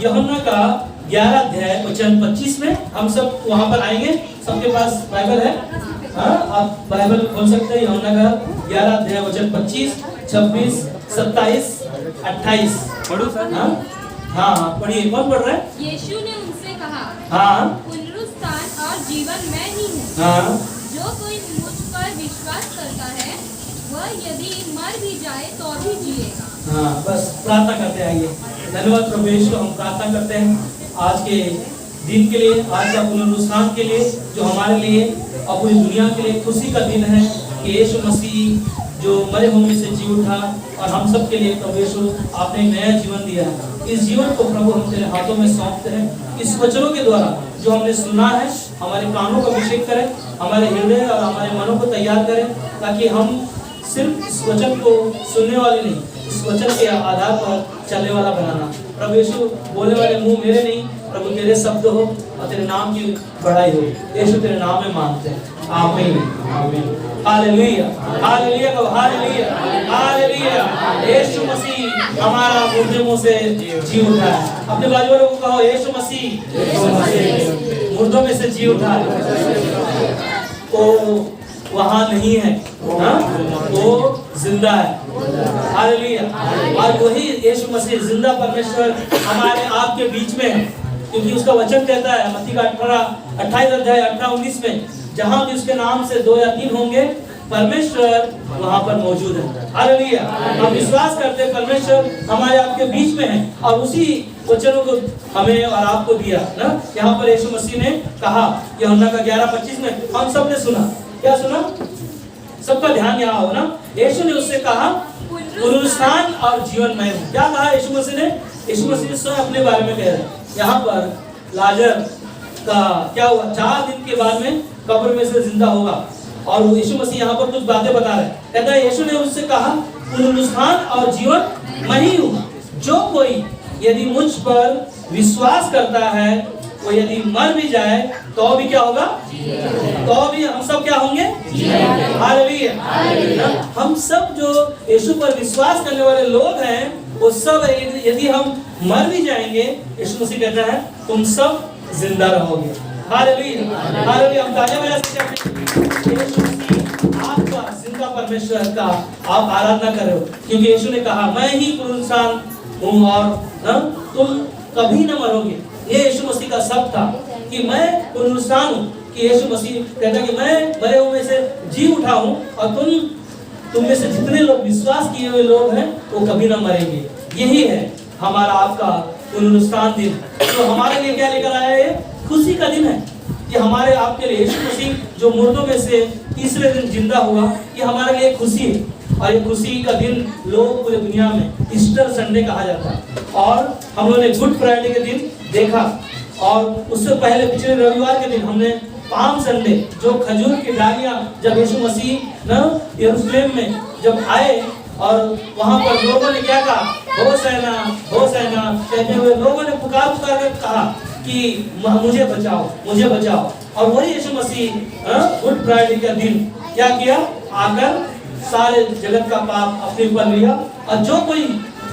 यूहन्ना का 11 अध्याय वचन 25 में हम सब वहां पर आएंगे। सबके पास बाइबल है? हाँ, आप बाइबल खोल सकते हैं। यूहन्ना का 11 अध्याय वचन 25, 26, 27, 28 पढ़ो सर। हाँ पढ़िए। कौन पढ़ रहा है? यीशु ने उनसे कहा, हाँ, पुनरुत्थान और जीवन मैं ही हूँ। हाँ, जो कोई मुझ पर विश्वास करता है वह यदि मर भी जाए तो भी जिएगा। हाँ, बस प्रार्थना करते हैं। आइए, धन्यवाद प्रभु यीशु। हम प्रार्थना करते हैं आज के दिन के लिए, आज का पुनरुत्थान के लिए, जो हमारे लिए और पूरी दुनिया के लिए खुशी का दिन है कि यीशु मसीह जो मरे हुए से जी उठा और हम सब के लिए प्रभु यीशु आपने एक नया जीवन दिया है। इस जीवन को प्रभु हम तेरे हाथों में सौंपते हैं। इस वचनों के द्वारा जो हमने सुना है, हमारे कानों का अभिषेक करें, हमारे हृदय और हमारे मनों को तैयार करें, ताकि हम सिर्फ इस वचन को सुनने वाले नहीं, इस वचन के आधार पर चलने वाला बनाना। प्रभु यीशु, बोलने वाले मुंह मेरे नहीं, प्रभु तेरे शब्द हो और तेरे नाम की बढ़ाई हो। यीशु तेरे नाम में मांगते हैं, आमीन, आमीन। Hallelujah, hallelujah, hallelujah, hallelujah. Yeshu Masih हमारा मुर्दे मुंह से जी उठा है। अपने बाजू वालों को कहो, यीशु मसीह मुर्दों में से जी उठा है। तो वहाँ नहीं है, हाँ? वो जिंदा है। हालेलुया। और वही यीशु मसीह जिंदा परमेश्वर हमारे आपके बीच में है, क्योंकि उसका वचन कहता है मत्ती का 28 अध्याय 18-19 में, जहाँ भी उसके नाम से 2 या 3 होंगे परमेश्वर वहाँ पर मौजूद है। हालेलुया। हम विश्वास करते हैं परमेश्वर हमारे आपके बीच में है और उसी वचनों को हमें और आपको दिया ना। यहाँ पर यीशु मसीह ने कहा, यूहन्ना का 11:25 में हम सब ने सुना। क्या सुना? सबका ध्यान यहाँ हो ना। यीशु ने उससे कहा, पुनरुत्थान और जीवन मैं हूँ। क्या कहा यीशु मसीह ने? यीशु मसीह स्वयं अपने बारे में कह रहे हैं। यहाँ पर लाजर का क्या हुआ? 4 दिन के बाद में कब्र में से जिंदा होगा। और यीशु मसीह यहाँ पर कुछ बातें बता रहे हैं। कहता है, यीशु ने उससे कहा, पुनरुत्थान और जीवन मैं ही हूँ। जो कोई यदि मुझ पर विश्वास करता है, वो यदि मर भी जाए तो भी क्या होगा? तो भी हम सब क्या होंगे? हालेलुया। हम सब जो यीशु पर विश्वास करने वाले लोग हैं, वो सब यदि हम मर भी जाएंगे, यीशु मसीह कहता है तुम सब जिंदा रहोगे। Hallelujah, hallelujah. हम तालियां बजा सकते हैं। यीशु मसीह आपका जिंदा परमेश्वर का आप आराधना कर रहे हो, क्योंकि यीशु ने कहा, मैं ही पुनरुत्थान हूँ और तुम कभी न मरोगे। ये यीशु मसीह का शब्द था कि मैं पुनरुत्थान हूँ, कि यीशु मसीह कहता कि मैं मरे हुए से जी उठा हूँ और तुम में से जितने लोग विश्वास किए हुए लोग हैं वो कभी ना मरेंगे। यही है हमारा आपका पुनरुत्थान दिन। तो हमारे लिए क्या लेकर आया है? खुशी का दिन है। कि हमारे आपके लिए यीशु मसीह जो मुर्दों में से तीसरे दिन जिंदा हुआ, ये हमारे लिए खुशी है। और ये खुशी का दिन लोग पूरी दुनिया में ईस्टर संडे कहा जाता है। और हम लोगों ने गुड फ्राइडे के दिन देखा, और उससे पहले पिछले रविवार के दिन हमने पाम संडे, जो खजूर की डालियां जब यीशु मसीह न यरूशलेम में जब आए और वहां पर लोगों ने क्या कहा? होसैना, होसैना कहते हुए लोगों ने पुकार पुकार कर कहा कि मुझे बचाओ, मुझे बचाओ। और वही यीशु मसीह गुड फ्राइडे का दिन क्या किया? आकर सारे जगत का पाप अपने ऊपर लिया, और जो कोई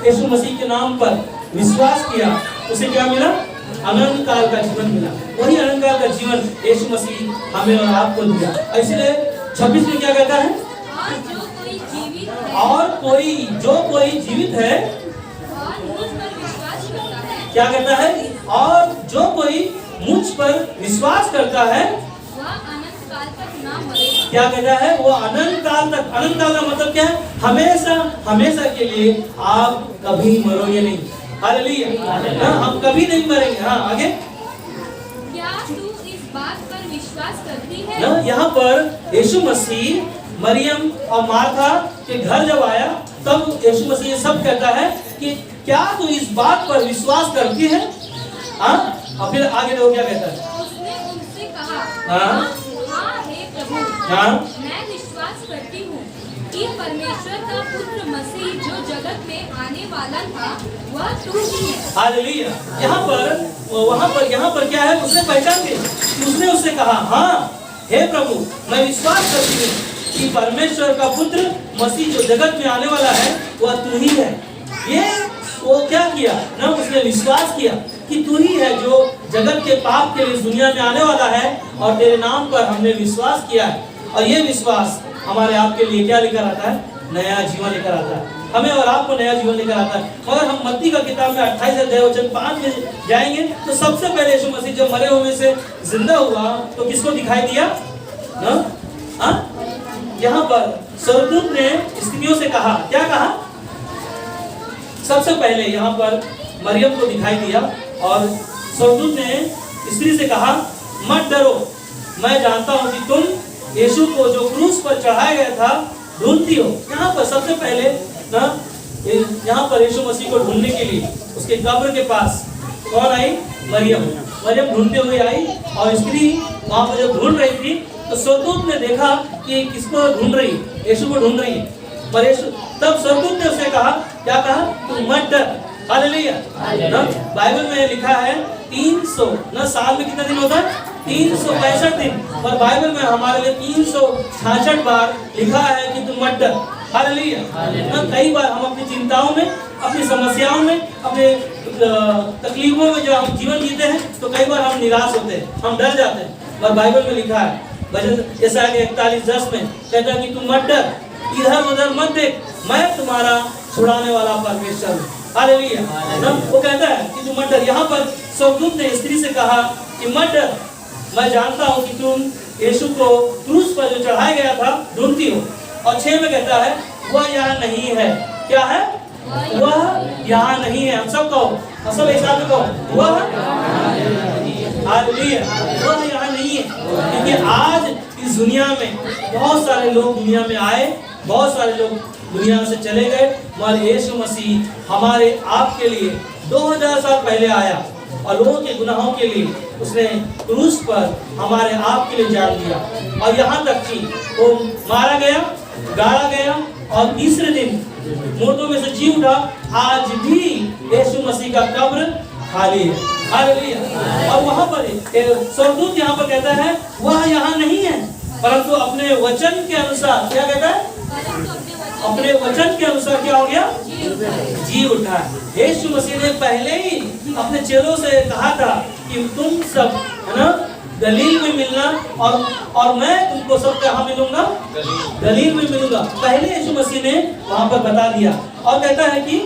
यीशु मसीह के नाम पर विश्वास किया उसे क्या मिला? अनंत काल का जीवन मिला। वही अनंत काल का जीवन यीशु मसीह हमें और आपको दिया। इसलिए 26 में क्या कहता है? और जो कोई जीवित है और मुझ पर विश्वास करता है, क्या कहता है? और जो कोई मुझ पर विश्वास करता है वह अनंत काल तक ना मरेगा। क्या कहता है? वो अनंत काल तक। अनंत काल का मतलब क्या है? हमेशा हमेशा के लिए आप कभी मरोगे नहीं। हालेलुया। हम कभी नहीं मरेंगे। हाँ, आगे। क्या तू इस बात पर विश्वास करती है? यहाँ पर यीशु मसीह मरियम और मार्था के घर जब आया, तब यीशु मसीह ये सब कहता है कि क्या तू इस बात पर विश्वास करती है? हाँ, और फिर आगे देखो क्या कहता है? उसने उनसे कहा, हाँ, हाँ हे प्रभु, हाँ, मैं विश्वास करती हूँ कि परमेश्वर का पुत्र मसीह जो जगत में आने वाला था वह तू ही है। हालेलुया। यहाँ पर क्या है? उसने पहचान की। उसने उससे कहा, हाँ हे प्रभु, मैं विश्वास करती हूँ कि परमेश्वर का पुत्र मसीह जो जगत में आने वाला है वह तू ही है। ये वो क्या किया ना? उसने विश्वास किया। कि तू ही है जो जगत के पाप के लिए इस दुनिया में आने वाला है, और तेरे नाम पर हमने विश्वास किया है। और ये विश्वास हमारे आपके लिए क्या लेकर आता है? नया जीवन लेकर आता है। हमें और आपको नया जीवन लेकर आता है। और हम मत्ती का किताब में 28 अध्याय वचन 5 में जाएंगे तो सबसे पहले यीशु मसीह जब मरे हुए से जिंदा हुआ तो किसको दिखाई दिया? यहाँ पर स्वर्गदूत ने स्त्रियों से कहा, क्या कहा? सबसे पहले यहाँ पर मरियम को दिखाई दिया और स्वर्गदूत ने स्त्री से कहा, मत डरो, मैं जानता हूँ कि तुम यीशु को जो क्रूस पर चढ़ाया गया था ढूंढती हो। यहाँ पर सबसे पहले यहाँ पर यीशु मसीह को ढूंढने के लिए उसके कब्र के पास कौन आई? मरियम। मरियम ढूंढते हुए आई और स्त्री वहाँ पर जब ढूंढ रही थी तो स्वर्गदूत ने देखा कि किसको ढूंढ रही? यीशु को ढूंढ रही है। पर यीशु तब स्वर्गदूत ने उसे कहा, क्या कहा? तू मत डर। हालेलुया। बाइबल में लिखा है 300 ना साल में कितना दिन होता है? 365 दिन। और बाइबल में हमारे लिए 366 बार लिखा है कि तुम मत डर। हालेलुया। कई बार हम अपनी चिंताओं में, अपनी समस्याओं में, अपने तकलीफों में जो हम जीवन जीते हैं तो कई बार हम निराश होते हैं, हम डर जाते हैं। और बाइबल में लिखा है भजन यशायाह 41:10 में कहता है कि तुम मत डर, इधर उधर मत देख, मैं तुम्हारा छुड़ाने वाला परमेश्वर हूँ। हालेलुया। वो कहता है कि तुम मत डर। यहाँ पर स्वर्गदूत ने स्त्री से कहा कि मत डर, मैं जानता हूँ कि तुम यीशु को क्रूस पर जो चढ़ाया गया था ढूंढती हो। और 6 में कहता है वह यहाँ नहीं है। क्या है? वह यहाँ नहीं है। हम सब कहो, हम सब एक साथ में कहो, वह हालेलुया, वह यहाँ नहीं है। क्योंकि आज इस दुनिया में बहुत सारे लोग दुनिया में आए, बहुत सारे लोग दुनिया से चले गए, मगर यीशु मसीह हमारे आपके लिए 2000 साल पहले आया और लोगों के गुनाहों के लिए उसने क्रूस पर हमारे आप के लिए जान दिया। और यहाँ तक कि वो मारा गया, गाड़ा गया और तीसरे दिन मुर्दों में से जी उठा। आज भी यीशु मसीह का कब्र खाली है। हालेलुया। और वहाँ पर स्वर्गदूत यहाँ पर कहता है वह यहाँ नहीं है, परंतु अपने वचन के अनुसार क्या कहता है? अपने वचन के अनुसार क्या हो गया? जी उठा। यीशु मसीह ने पहले ही अपने चेलों से कहा था कि तुम सब है ना गलील में मिलना और मैं तुमको सब कहाँ मिलूंगा? गलील में मिलूंगा। पहले यीशु मसीह ने वहाँ पर बता दिया। और कहता है कि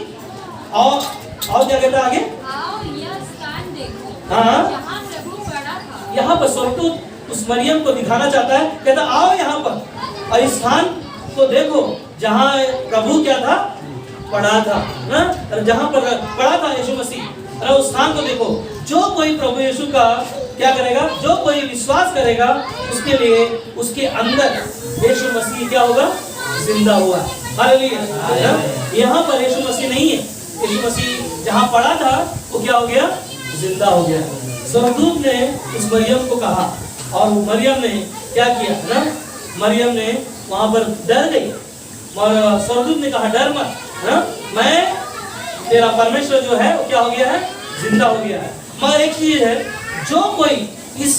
और क्या कहता है आगे? आओ यह स्थान देखो, हाँ, जहाँ प्रभु पड़ा था। यहाँ पर स्वर्गदूत उस मरियम को दिखाना चाहता है, कहता आओ यहाँ पर और इस स्थान को देखो जहाँ प्रभु क्या था? पड़ा था ना, जहाँ पर पड़ा था यीशु मसीह। और उस स्थान को देखो। जो कोई प्रभु यीशु का क्या करेगा? जो कोई विश्वास करेगा उसके लिए उसके अंदर यीशु मसीह क्या होगा? जिंदा हुआ। हालेलुया। यहाँ पर यीशु मसीह नहीं है। यीशु मसीह जहाँ पड़ा था वो क्या हो गया? जिंदा हो गया। स्वर्गदूत ने उस मरियम को कहा और मरियम ने क्या किया ना? मरियम ने वहाँ पर डर गई और स्वर्गदूत ने कहा डर मत, हाँ? मैं तेरा परमेश्वर जो है वो क्या हो गया है? जिंदा हो गया है। मगर एक चीज है, जो कोई इस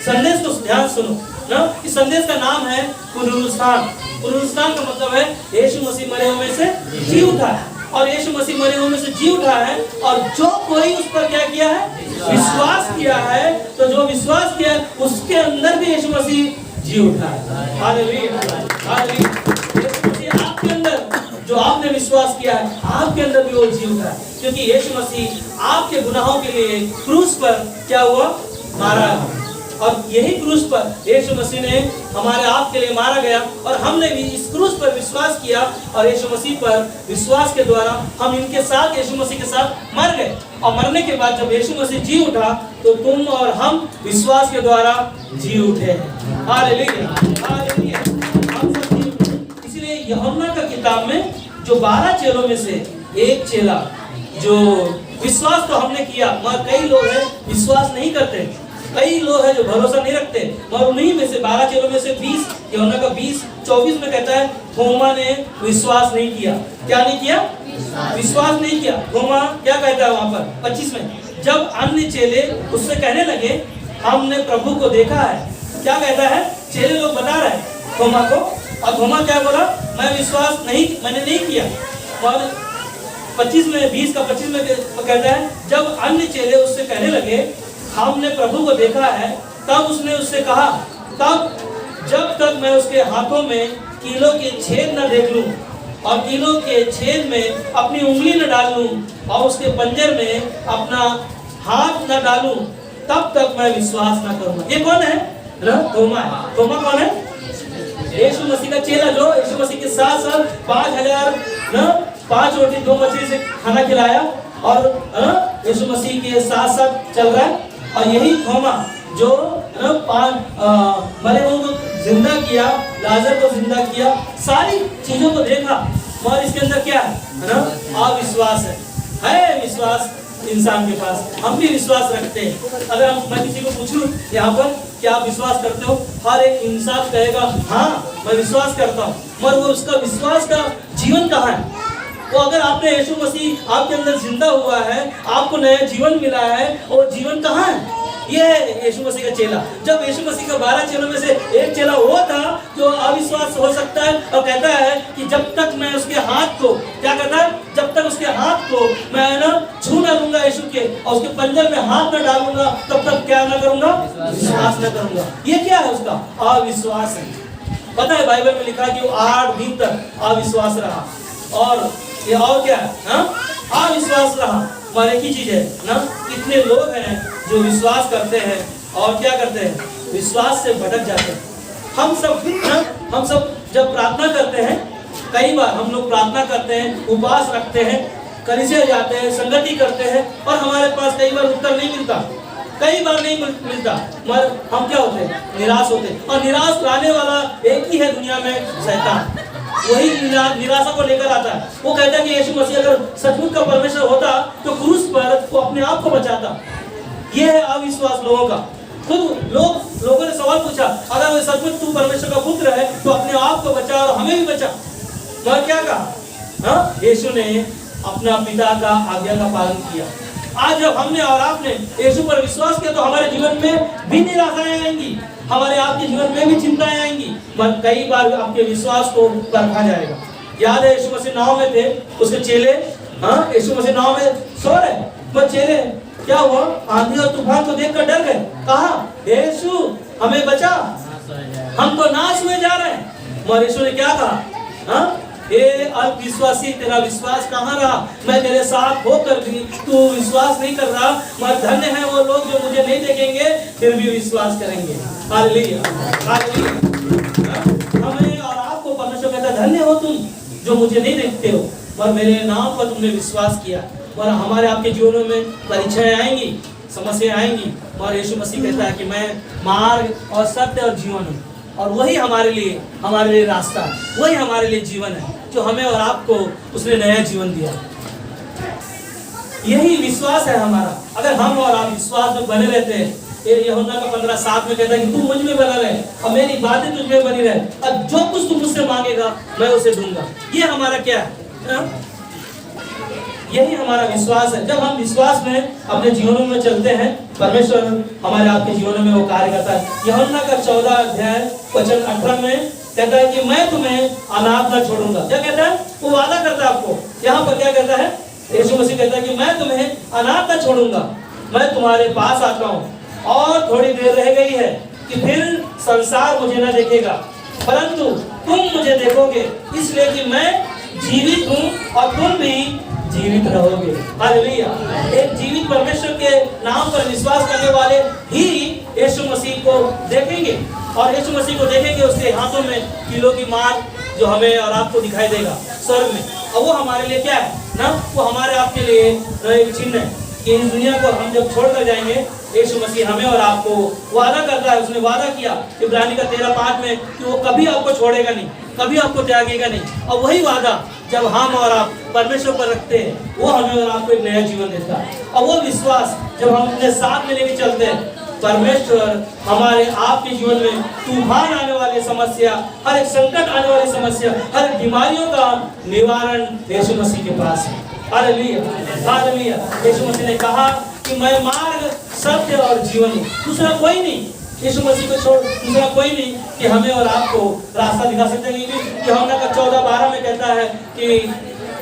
संदेश को ध्यान सुनो ना। इस संदेश का नाम है पुनरुत्थान। पुनरुत्थान का मतलब है यीशु मसीह मरे हुए से जी उठा है। और यीशु मसीह मरे हुए से जी उठा है और जो कोई उस पर क्या किया है? विश्वास किया है। तो जो विश्वास किया उसके अंदर भी यीशु मसीह जी उठा है। हालेलुया। हालेलुया। यीशु मसीह आपके अंदर, जो आपने विश्वास किया है, आपके अंदर भी वो जी उठा है। क्योंकि यीशु मसीह आपके गुनाहों के लिए क्रूस पर क्या हुआ? मारा। और यही क्रूस पर यीशु मसीह ने हमारे आप के लिए मारा गया और हमने भी इस क्रूस पर विश्वास किया और यीशु मसीह पर विश्वास के द्वारा हम इनके साथ यीशु मसीह के साथ मर गए। और मरने के बाद जब यीशु मसीह जी उठा तो तुम और हम विश्वास के द्वारा जी उठे। हालेलुया। हालेलुया। हम सब जी उठे। इसलिए यूहन्ना का किताब में जो 12 चेलों में से एक चेला जो विश्वास तो हमने किया, मगर कई लोग हैं विश्वास नहीं करते, कई लोग हैं जो भरोसा नहीं रखते। मगर उन्हीं में से 12 चेलों में से 20 यूहन्ना का 20:24 में कहता है थोमा ने विश्वास नहीं किया। क्या नहीं किया? विश्वास नहीं किया। थोमा क्या कहता है वहां पर 25 में? जब अन्य चेले उससे कहने लगे हमने प्रभु को देखा है। क्या कहता है? चेले लोग बता रहे हैं थोमा को, और थोमा क्या बोला? मैंने नहीं किया। और 25 में 20 का 25 में कहता है जब अन्य चेले उससे कहने लगे हमने प्रभु को देखा है, तब उसने उससे कहा तब जब तक मैं उसके हाथों में कीलों के छेद न देख लूं और कीलों के छेद में अपनी उंगली न डाल लूं और उसके पंजर में अपना हाथ न डालूं, तब तक मैं विश्वास न करूंगा। ये कौन है? थोमा है। थोमा कौन है? यीशु मसीह का चेला जो यीशु मसीह के साथ 5000 5 रोटी 2 मछली से खाना खिलाया और यीशु मसीह के साथ साथ चल रहा है। और यही थोमा जो मरे हुओं को जिंदा किया, लाजर को जिंदा किया, सारी चीजों को देखा, और इसके अंदर क्या है ना? अविश्वास है विश्वास इंसान के पास। हम भी विश्वास रखते हैं। अगर मैं किसी को पूछूं यहाँ पर कि आप विश्वास करते हो, हर एक इंसान कहेगा हाँ मैं विश्वास करता हूँ, मगर वो उसका विश्वास का जीवन कहाँ है? तो अगर आपने यीशु मसीह आपके अंदर जिंदा हुआ है, आपको नया जीवन मिला है, वो जीवन कहाँ है? ये है यीशु मसीह का चेला। जब यीशु मसीह का 12 चेलों में से एक चेला वो था जो अविश्वास हो सकता है और कहता है कि जब तक मैं उसके हाथ को, क्या कहता है, जब तक उसके हाथ को मैं ना छू ना लूंगा यीशु के और उसके पंजर में हाथ न डालूंगा, तब तक क्या ना करूंगा? विश्वास न करूंगा। ये क्या है? उसका अविश्वास है। पता है बाइबल में लिखा कि वो 8 दिन तक अविश्वास रहा। और ये और क्या है? अविश्वास रहा। और एक ही चीज है ना, कितने लोग हैं जो विश्वास करते हैं और क्या करते हैं? विश्वास से भटक जाते हैं। हम सब जब प्रार्थना करते हैं, कई बार हम लोग प्रार्थना करते हैं, उपवास रखते हैं, कलीसिया जाते हैं, संगति करते हैं, और हमारे पास कई बार उत्तर नहीं मिलता, कई बार नहीं मिलता, मगर हम क्या होते हैं? निराश होते हैं। और निराश लाने वाला एक ही है दुनिया में, शैतान। वही निराशा को लेकर आता है। वो कहता है कि यीशु मसीह अगर सचमुच का परमेश्वर होता तो क्रूस पर वो अपने आप को बचाता। ये है अविश्वास लोगों का। खुद लोगों ने सवाल पूछा, अगर वो सचमुच तू परमेश्वर का पुत्र है तो अपने आप को बचा और हमें भी बचा। मगर क्या कहा? यीशु ने अपना पिता का आज्ञा का पालन किया। आज जब हमने और आपने यीशु पर विश्वास किया तो हमारे जीवन में भी निराशाएं आएंगी, हमारे आपके जीवन में भी चिंताएं आएंगी, पर कई बार आपके विश्वास को परखा जाएगा। याद है यीशु मसीह नाव में थे, उसके चेले यीशु मसीह नाव में सो रहे, पर चेले क्या हुआ? आंधी और तूफान को देखकर डर गए। कहा यीशु हमें बचा, हम तो नाश हुए जा रहे हैं। मगर यीशु ने क्या कहा? हे अविश्वासी, तेरा विश्वास कहाँ रहा? मैं तेरे साथ होकर भी तू विश्वास नहीं कर रहा। मगर धन्य है वो लोग जो मुझे नहीं देखेंगे फिर भी विश्वास करेंगे। Hallelujah, hallelujah. हमें और आपको परमेश्वर कहता है धन्य हो तुम जो मुझे नहीं देखते हो, पर मेरे नाम पर तुमने विश्वास किया। और हमारे आपके जीवनों में परीक्षाएं आएंगी, समस्याएं आएंगी, और यीशु मसीह कहता है कि मैं मार्ग और सत्य और जीवन हूँ, और वही हमारे लिए रास्ता है, वही हमारे लिए जीवन है जो हमें और आपको उसने नया जीवन दिया। यही विश्वास है हमारा। अगर हम और आप विश्वास में बने रहते हैं, यूहन्ना का 15:7 में कहता है कि तू मुझ में बना रहे और मेरी बातें तुझ में बनी रहे, अब जो कुछ तू मुझसे मांगेगा मैं उसे दूंगा। ये हमारा क्या है? यही हमारा विश्वास है। जब हम विश्वास में अपने जीवनों में चलते हैं, परमेश्वर हमारे आपके जीवनों में वो कार्य करता है। यूहन्ना का 14 अध्याय वचन 18 में कहता है कि मैं तुम्हें अनाथ न छोड़ूंगा। क्या कहता है? वो वादा करता है आपको। यहाँ पर क्या कहता है? यीशु मसीह कहता है कि मैं तुम्हें अनाथ न छोड़ूंगा, मैं तुम्हारे पास आता हूँ। और थोड़ी देर रह गई है कि फिर संसार मुझे न देखेगा, परंतु तुम मुझे देखोगे, इसलिए कि मैं जीवित हूँ और तुम भी जीवित रहोगे। हालेलुया। एक जीवित परमेश्वर के नाम पर विश्वास करने वाले ही यीशु मसीह को देखेंगे, और यीशु मसीह को देखेंगे उसके हाथों में कीलों की मार जो हमें और आपको दिखाई देगा स्वर्ग में। और वो हमारे लिए क्या है ना? वो हमारे आपके लिए एक चिन्ह है कि इस दुनिया को हम जब छोड़कर जाएंगे, यीशु मसीह हमें और आपको वादा करता है। उसने वादा किया इब्रानी का 13:5 में कि वो कभी आपको छोड़ेगा नहीं, कभी आपको त्यागेगा नहीं। और वही वादा जब हम और आप परमेश्वर पर रखते हैं, वो हमें और आपको एक नया जीवन देता है। और वो विश्वास जब हम अपने साथ में लेके चलते हैं, परमेश्वर हमारे आपके जीवन में तूफान आने वाली समस्या, हर एक संकट आने वाली समस्या, हर एक बीमारियों का निवारण यीशु मसीह के पास है। Hallelujah, hallelujah. यीशु मसीह ने कहा कि मैं मार्ग, सत्य और जीवन हूँ, दूसरा कोई नहीं। यीशु मसीह को छोड़ दूसरा कोई नहीं कि हमें और आपको रास्ता दिखा सकते हैं। यूहन्ना का 14:12 में कहता है कि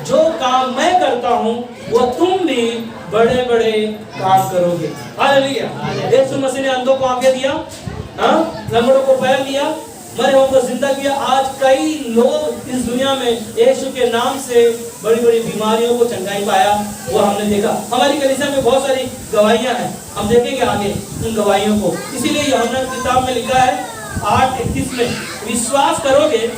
जो काम मैं करता हूँ वो तुम भी बड़े बड़े काम करोगे। हालेलुया। यीशु मसीह ने अंधों को आंखें दिया, लंगड़ों को पैर दिया, मरे हुओं को जिंदा किया। आज कई लोग इस दुनिया में यीशु के नाम से बड़ी बड़ी बीमारियों को चंगाई पाया, वो हमने देखा। हमारी कलीसिया में बहुत सारी गवाहियां हैं, हम देखेंगे आगे उन गवाहियों को। इसीलिए यूहन्ना की किताब में लिखा है 8:31 में, विश्वास करोगे,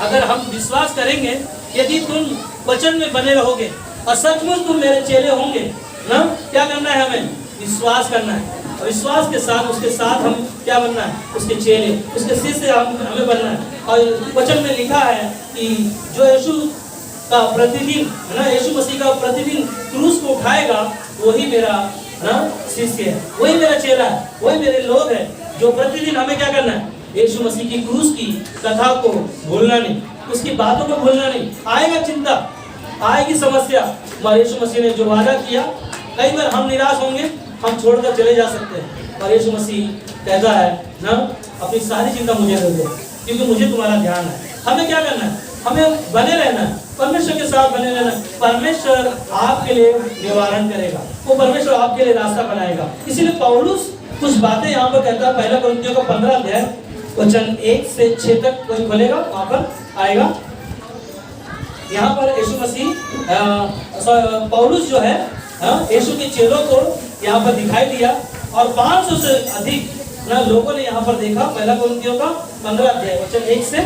अगर हम विश्वास करेंगे, यदि तुम वचन में बने रहोगे और सचमुच तुम मेरे चेले होंगे ना, क्या करना है? हमें विश्वास करना है। और विश्वास के साथ उसके साथ हम क्या बनना है? उसके चेले, उसके शिष्य हमें बनना है। और वचन में लिखा है कि जो यीशु का प्रतिदिन है ना, यीशु मसीह का प्रतिदिन क्रूस को उठाएगा, वही मेरा ना शिष्य है, वही मेरा चेला है, वही मेरे लोग हैं, जो प्रतिदिन हमें क्या करना है? यीशु मसीह की क्रूस की कथा को भूलना नहीं, उसकी बातों को भूलना नहीं। आएगा चिंता, आएगी समस्या, पर यीशु मसीह ने जो वादा किया, कई बार हम निराश होंगे, हम छोड़कर चले जा सकते हैं, पर यीशु मसीह कहता है ना, अपनी सारी चिंता मुझे दे दो, क्योंकि मुझे तुम्हारा ध्यान है। हमें क्या करना है? हमें बने रहना है, परमेश्वर के साथ बने रहना। परमेश्वर आपके लिए निवारण करेगा, वो परमेश्वर आपके लिए रास्ता बनाएगा। इसीलिए पौलुस कुछ बातें यहाँ पर कहता है। पहला कुरिन्थियों का 15 अध्याय वचन 1 से 6 तक कोई खोलेगा, वहाँ पर आएगा। यहाँ पर यीशु मसीह पौलुस जो है यीशु के चेलों को यहाँ पर दिखाई दिया, और 500 से अधिक ना लोगों ने यहाँ पर देखा। पहला कुरिन्थियों का 15 अध्याय वचन 1 से,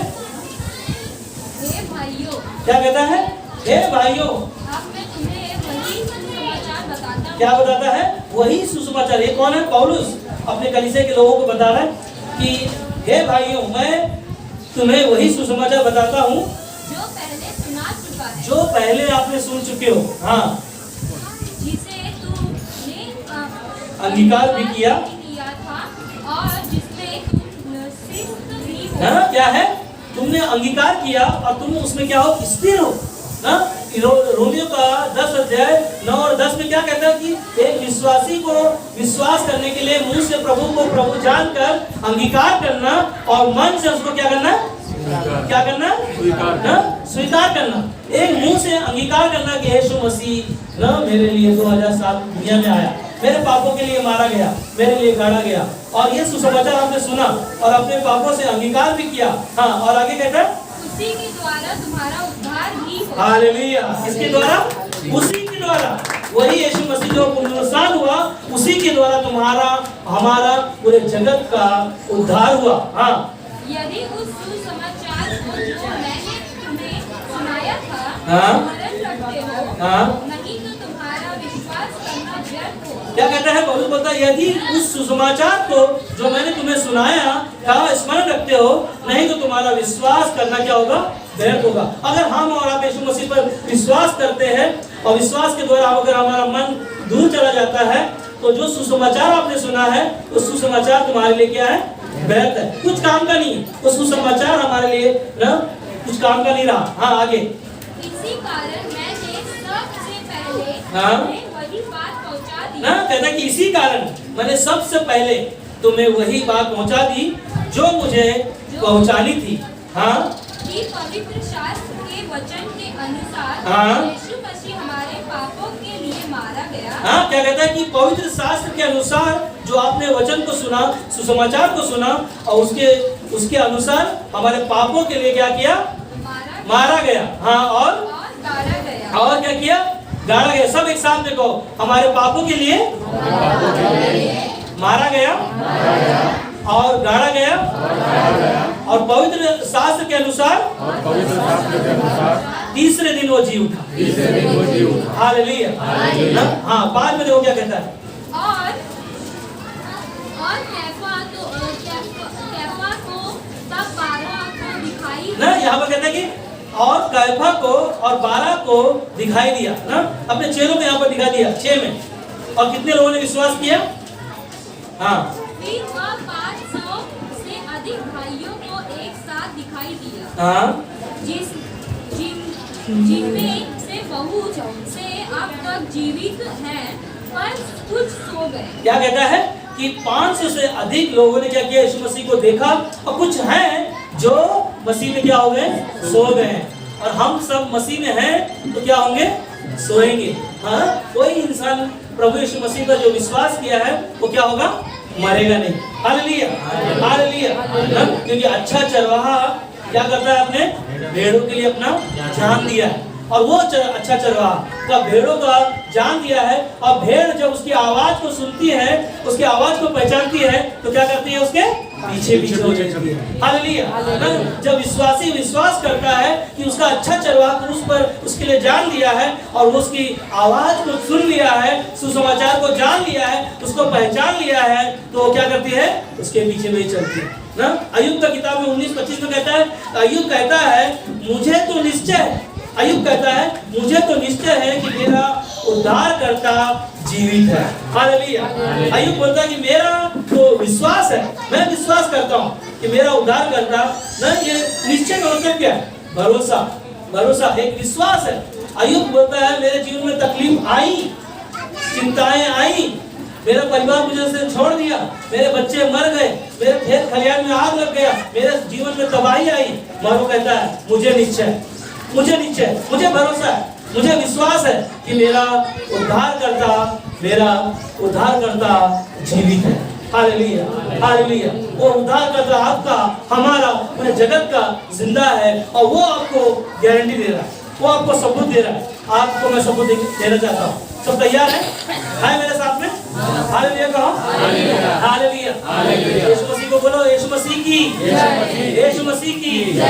हे भाइयों, क्या कहता है? हे भाइयों, अब मैं तुम्हें वही सुसमाचार बताता हूँ। क्या बताता है? वही सुसमाचार। ये कौन है? पौलुस अपने कलीसिया के लोगों को बता रहा है कि हे भाइयों, मैं तुम्हें वही सुसमाचार बताता हूँ जो पहले सुना चुका है, जो पहले आपने सुन चुके हो, हाँ, जिसे तुमने अंगीकार भी किया था, और जिसमें तुम सिद्ध भी हो। ना, क्या है? तुमने अंगीकार किया और तुम उसमें क्या हो? स्थिर हो ना। रोमियो का 10 अध्याय 9 और 10 में क्या कहता है कि एक विश्वासी को विश्वास करने के लिए मुंह से प्रभु को प्रभु जानकर अंगीकार करना, और मन से उसको क्या करना? क्या करना? स्वीकार करना। एक मुंह से अंगीकार करना कि यीशु मसीह ना मेरे लिए 2007 दुनिया में आया, मेरे पापों के लिए मारा गया, मेरे लिए गाड़ा गया, और ये सुसमाचार आपने सुना और अपने पापों से अंगीकार भी किया। हाँ, और आगे कहता है उसी के द्वारा तुम्हारा उद्धार भी हो। हालेलुया। किसके द्वारा? उसी के द्वारा। वही यीशु मसीह जो पुनरुत्थान हुआ, उसी के द्वारा तुम्हारा, हमारा, पूरे जगत का उद्धार हुआ। हाँ, यदि उस सुसमाचार को जो मैंने तुम्हें सुनाया था स्मरण रखते हो, नहीं तो तुम्हारा विश्वास करना व्यर्थ हो। क्या कहता है? पौलुस बोलता है, यदि उस सुसमाचार को जो मैंने तुम्हें सुनाया था स्मरण रखते हो, नहीं तो तुम्हारा विश्वास करना क्या होगा? व्यर्थ होगा। अगर हम और आप यीशु मसीह पर विश्वास करते हैं और विश्वास के द्वारा अगर हमारा मन दूर चला जाता है, तो जो सुसमाचार आपने सुना है, वो सुसमाचार तुम्हारे लिए क्या है? व्यर्थ है, कुछ काम का नहीं। वो सुसमाचार हमारे लिए ना कुछ काम का नहीं रहा। हाँ, आगे। इसी कारण मैंने सबसे पहले वही बात पहुंचा दी। ना, कहता कि इसी कारण मैंने सबसे पहले तुम्हें वही बात पहुंचा दी जो मुझे पहुंचानी थी। हाँ, कि पवित्र शास्त्र के वचन के अनुसार यीशु मसीह हमारे पापों के लिए मारा गया। हाँ, क्या कहता है कि पवित्र शास्त्र के अनुसार जो आपने वचन को सुना, सुसमाचार को सुना, और उसके अनुसार हमारे पापों के लिए क्या किया? मारा गया। हाँ, और गाड़ा गया। और क्या किया? गाड़ा गया। सब एक साथ में कहो, हमारे पापों के लिए मारा गया और गाड़ा गया, और पवित्र शास्त्र के अनुसार तीसरे दिन वो जी उठा। हालेलुया। हाँ, बाद में देखो क्या कहता है। और कैफा को तब 12 को दिखाई ना, यहाँ पर कहता है कि और कैफा को और 12 को दिखाई दिया ना, अपने चेलों को यहाँ पर दिखा दिया 6 में। और कितने लोगों ने विश्वास किया? हाँ, फिर वह 500 से अधिक भाइयों को एक साथ दिखाई दिया। हाँ, जिनमें से बहुत से अब तक जीवित हैं, पर कुछ सो गए। क्या कहता है कि 500 से अधिक लोगों ने क्या किया? यीशु मसीह को देखा, और कुछ हैं जो मसीह में क्या हो गए? सो गए। और हम सब मसीह में हैं तो क्या होंगे? सोएंगे। हाँ, कोई इंसान प्रभु यीशु मसीह का जो विश्वास किया है वो क्या होगा? मरेगा नहीं। Hallelujah, hallelujah. क्योंकि अच्छा चरवाहा क्या करता है? अपने भेड़ों के लिए अपना जान दिया है। और वो अच्छा चरवाहा का भेड़ों का जान दिया है। और भेड़ जब उसकी आवाज को सुनती है, उसकी आवाज को पहचानती है, तो क्या करती है? उसके पीछे पीछे हो जाती है। हालेलुया। जब विश्वासी विश्वास करता है कि उसका अच्छा चरवाहा उस पर उसके लिए जान दिया है और वो उसकी आवाज को सुन लिया है, सुसमाचार को जान लिया है, उसको पहचान लिया है, तो वो क्या करती है? उसके पीछे में चलती है ना। अय्यूब का किताब में 19:25 में कहता है, अय्यूब कहता है मुझे तो निश्चय, अय्यूब कहता है मुझे तो निश्चय है कि मेरा उद्धारकर्ता जीवित है। हालेलुया। अय्यूब बोलता है कि मेरा तो विश्वास है, मैं विश्वास करता हूँ कि मेरा उद्धारकर्ता ना। ये निश्चय का मतलब क्या है? भरोसा, भरोसा, एक विश्वास है। अय्यूब बोलता है मेरे जीवन में तकलीफ आई, चिंताएं आई, मेरा परिवार मुझे से छोड़ दिया, मेरे बच्चे मर गए, मेरे खेत खलिहान में आग लग गया, मेरे जीवन में तबाही आई, मगर वो कहता है मुझे निश्चय, मुझे निश्चय, मुझे भरोसा है, मुझे विश्वास है कि मेरा उद्धारकर्ता जीवित है। Hallelujah, hallelujah. वो उद्धारकर्ता आपका, हमारा, पूरे जगत का जिंदा है और वो आपको गारंटी दे रहा है, वो आपको सबूत दे रहा है। आपको मैं सबूत देना चाहता हूँ। सब तैयार है? मेरे साथ में हालेलुया कहो। Hallelujah, hallelujah. यीशु मसीह को बोलो, यीशु मसीह की, यीशु मसीह की।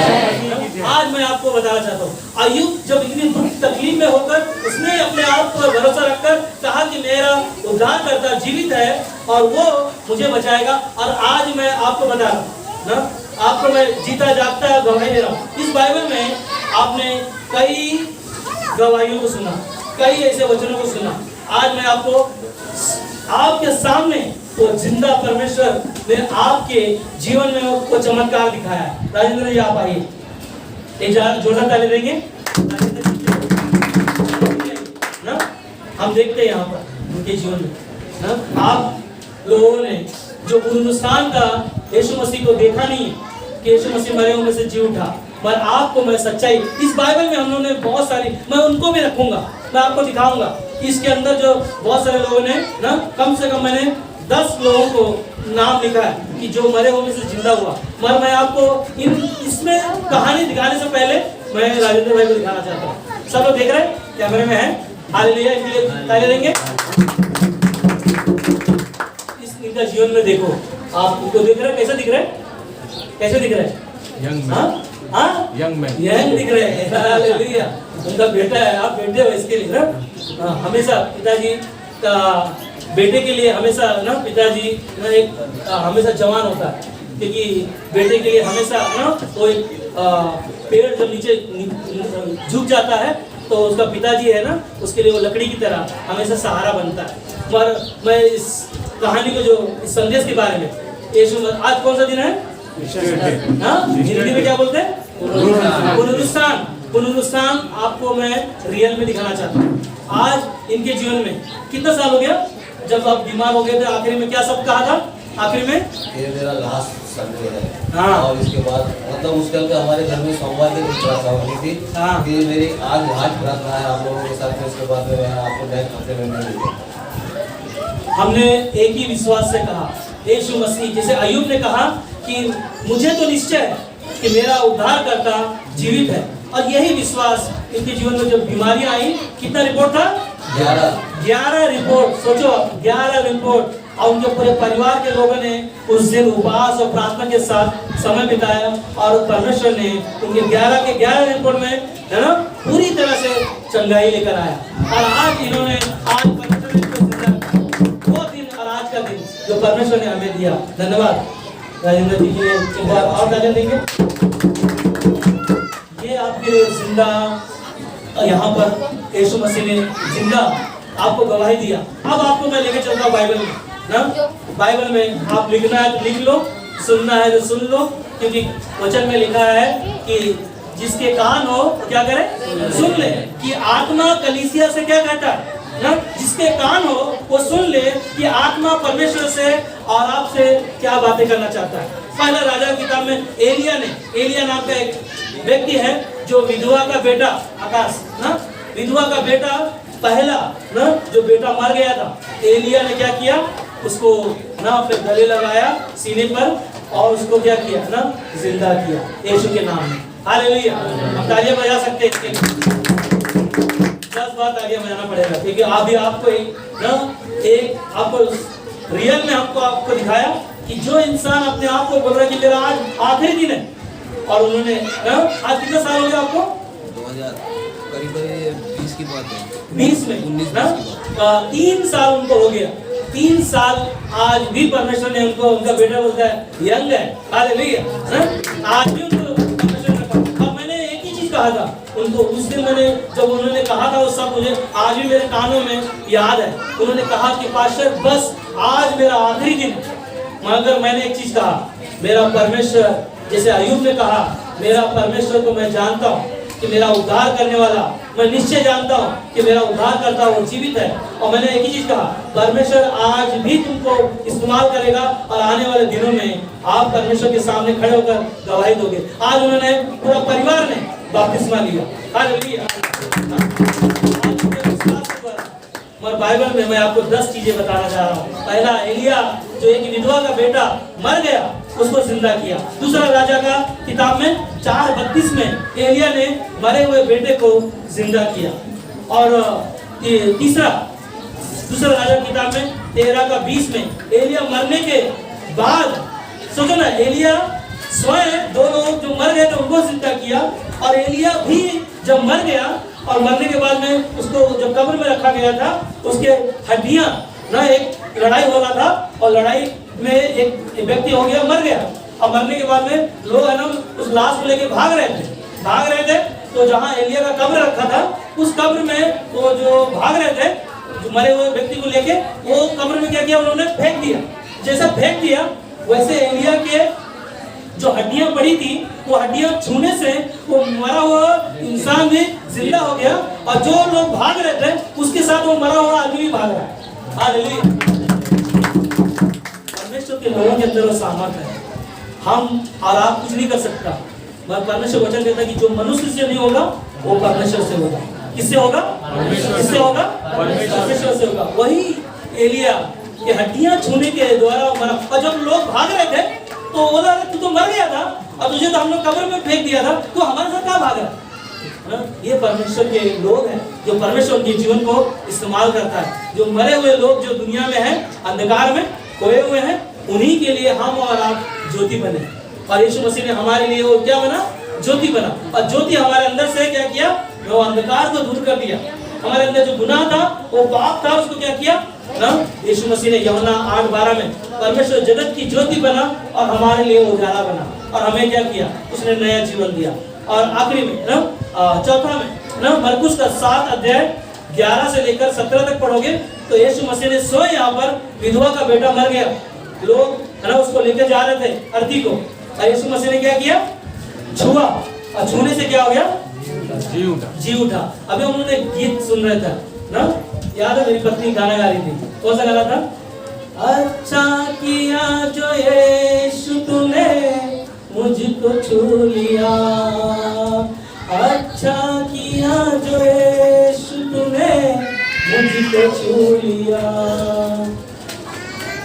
आज मैं आपको बताना चाहता हूँ, अय्यूब जब इतनी दुख तकलीफ में होकर उसने अपने आप पर भरोसा रखकर कहा कि मेरा उद्धारकर्ता जीवित है और वो मुझे बचाएगा। और आज मैं आपको बता रहा हूँ ना, आपको मैं जीता जागता गवाही दे रहा हूँ। इस बाइबल में आपने कई गवाहियों को सुना, कई ऐसे वचनों को सुना। आज मैं आपको आपके सामने वो जिंदा परमेश्वर ने आपके जीवन में वो चमत्कार दिखाया है। राजेंद्र जी आप आइए, एक जोरदार ताली देंगे ना। हम देखते हैं यहाँ पर उनके जीवन में ना, आप लोगों ने जो हिंदुस्तान का यीशु मसीह को देखा नहीं कि यीशु मसीह मरे हुए में से जी उठा, पर आपको मैं सच्चाई इस बाइबल में हम लोगों ने बहुत सारी, मैं उनको भी रखूंगा, मैं आपको दिखाऊंगा। इसके अंदर जो बहुत सारे लोगों ने ना, कम से कम मैंने 10 लोगों को नाम लिखा है कि जो मरे हुए से जिंदा हुआ। मगर मैं आपको इसमें कहानी दिखाने से पहले मैं राजेंद्र भाई को दिखाना चाहता हूँ। सब लोग देख रहे हैं, कैमरे में है। हालेलुया, इनके लिए ताली देंगे। इनका जीवन में देखो, आप उनको देख रहे हैं, कैसे दिख रहे हैं? कैसे दिख रहे हैं? यंग दिख रहे हैं। हालेलुया। उनका बेटा है, आप बेटे हो इसके लिए ना। हमेशा पिताजी का बेटे के लिए हमेशा ना, पिताजी ना एक हमेशा जवान होता है, क्योंकि बेटे के लिए हमेशा ना कोई पेड़ जब नीचे झुक जाता है तो उसका पिताजी है ना, उसके लिए वो लकड़ी की तरह हमेशा सहारा बनता है। पर मैं इस कहानी को, जो इस संदेश के बारे में, यीशु आज कौन सा दिन है? हिंदी में क्या बोलते हैं? पुनरुत्थान। पुनरुत्थान आपको मैं रियल में दिखाना चाहता हूँ। आज इनके जीवन में कितना साल हो गया जब आप बीमार हो गए थे? आखिरी में क्या सब कहा था? आखिरी में ये मेरा लास्ट संडे है। और इसके बाद मतलब उसके अंदर हमारे घर में सोमवार की प्रार्थना होनी थी कि मेरी आज प्रार्थना है आप लोगों के साथ में। उसके बाद में मैं आपको नेक्स्ट हफ्ते में मिलूंगा। हमने एक ही विश्वास से कहा, यीशु मसीह, जैसे अय्यूब ने कहा कि मुझे तो निश्चय है कि मेरा उद्धारकर्ता जीवित है। और यही विश्वास इनके जीवन में जब बीमारियां आई, कितना रिपोर्ट था? 11 रिपोर्ट। सोचो, 11 रिपोर्ट। और उनके पूरे परिवार के लोगों ने उस दिन उपवास और प्रार्थना के साथ समय बिताया और परमेश्वर ने उनके 11 के 11 रिपोर्ट में है ना पूरी तरह से चंगाई लेकर आया। और आज इन्होंने वो दिन और आज का दिन जो परमेश्वर ने हमें दिया। धन्यवाद राजेंद्र जी के लिए, एक बार और तालियां देंगे। ये आपके लिए जिंदा, यहाँ पर यीशु मसीह ने जिंदा आपको गवाही दिया। अब आपको मैं लेके चलता हूँ बाइबल में ना। बाइबल में आप लिखना है तो लिख लो, सुनना है तो सुन लो, क्योंकि वचन में लिखा है कि जिसके कान हो क्या करे? सुन ले। कि आत्मा कलीसिया से क्या कहता है ना, जिसके कान हो वो सुन ले कि आत्मा परमेश्वर से और आपसे क्या बातें करना चाहता है। पहला राजा की किताब में एलिया नाम का एक व्यक्ति है जो विधवा का बेटा आकाश ना, विधवा का बेटा पहला ना जो बेटा मर गया था, एलिया ने क्या किया, उसको ना अपने गले लगाया सीने पर और उसको क्या किया ना, जिंदा किया यीशु के नाम में। हालेलुया। हम तालियां बजा सकते हैं इसके लिए, 10 बार तालियां बजाना पड़ेगा, क्योंकि अभी आपको एक आपको रियल में आपको दिखाया कि जो इंसान अपने आप को बोल रहा है कि मेरा आज आखिरी दिन है, और उन्होंने आज कितना साल हो गया आपको? 2000 करीब 20 की बात है, 20 में 3 साल उनको हो गया। 3 साल आज भी परमेश्वर ने उनको, उनका बेटा बोलता है यंग है, हालेलुया, आज भी उनको परमेश्वर ने रखा। अब मैंने एक ही चीज कहा था उनको उस दिन, मैंने जब उन्होंने कहा था वो सब मुझे आज भी मेरे कानों में याद है। उन्होंने कहा कि पास्टर बस आज मेरा आखिरी दिन, मगर मैंने एक चीज कहा, मेरा परमेश्वर, जैसे अय्यूब ने कहा, मेरा परमेश्वर को मैं जानता हूँ कि मेरा उद्धार करने वाला, मैं निश्चय जानता हूँ कि मेरा उद्धार करता वो जीवित है। और मैंने एक ही चीज कहा, परमेश्वर आज भी तुमको इस्तेमाल करेगा और आने वाले दिनों में आप परमेश्वर के सामने खड़े होकर गवाही दोगे। आज उन्होंने, पूरा परिवार ने बपतिस्मा लिया, हालेलुया। और बाइबल में मैं आपको 10 चीजें बताना चाह रहा हूँ। पहला, एलिया जो एक विधवा का बेटा मर गया उसको जिंदा किया। दूसरा, राजा का किताब में 4:32 में एलिया ने मरे हुए बेटे को जिंदा किया। और तीसरा, दूसरा राजा की किताब में 13:20 में एलिया मरने के बाद, सोचो ना, एलिया स्वयं 2 लोग जो मर गए थे उनको जिंदा किया, और एलिया भी जब मर गया और मरने के बाद में उसको जब कब्र में रखा गया था, उसके हड्डियां ना, एक लड़ाई हो रहा था और लड़ाई में एक व्यक्ति हो गया, मर गया, और मरने के बाद में लोग है ना उस लाश को लेके भाग रहे थे। तो जहाँ एलिया का कब्र रखा था उस कब्र में वो जो भाग रहे थे, जो मरे हुए व्यक्ति को लेके, वो कब्र में क्या किया, उन्होंने फेंक दिया। जैसा फेंक दिया वैसे एलिया के जो हड्डियां पड़ी थी, वो हड्डियां छूने से वो मरा हुआ इंसान भी जिंदा हो गया, और जो लोग भाग रहे थे उसके साथ वो मरा हुआ आदमी भी भाग रहा है। हालेलुया। परमेश्वर के लोगों के अंदर वो सामर्थ्य है, हम और आप कुछ नहीं कर सकता, मगर परमेश्वर वचन देता है कि जो मनुष्य से नहीं होगा वो परमेश्वर से होगा। किससे होगा? किससे होगा? परमेश्वर से होगा। वही एलिया के हड्डियां छूने के द्वारा मरा, और जब लोग भाग रहे थे तो बोला, तू तो मर गया था और तुझे तो हम लोग कब्र में फेंक दिया था, तो हमारे साथ कहाँ भाग रहा? ये परमेश्वर के लोग हैं जो परमेश्वर के जीवन को इस्तेमाल करता है। जो मरे हुए लोग जो दुनिया में हैं, अंधकार में खोए हुए हैं, उन्हीं के लिए हम और आप ज्योति बने। और यीशु मसीह ने हमारे लिए वो क्या बना? ज्योति बना। और ज्योति हमारे अंदर से क्या किया? वो अंधकार को दूर कर दिया। हमारे अंदर जो गुनाह था, वो पाप था, उसको क्या किया ना? यीशु मसीह ने यूहन्ना 8:12 में परमेश्वर जगत की ज्योति बना और हमारे लिए उजाला बना, और हमें क्या किया? उसने नया जीवन दिया। और आखिरी में ना, चौथा में ना, मरकुस का 7 अध्याय 11 से लेकर 17 तक पढ़ोगे तो यीशु मसीह ने स्वयं यहाँ पर, विधवा का बेटा मर गया, लोग है ना उसको लेकर जा रहे थे अर्थी को, और यीशु मसीह ने क्या किया? छुआ, और छूने से क्या हो गया? जी उठा। अभी हम लोग गीत सुन रहे थे ना, याद है? मेरी पत्नी गाना गा रही थी, कौन सा गाना था? अच्छा किया जो यीशु तूने मुझको छू लिया, अच्छा किया जो यीशु तूने मुझको छू लिया।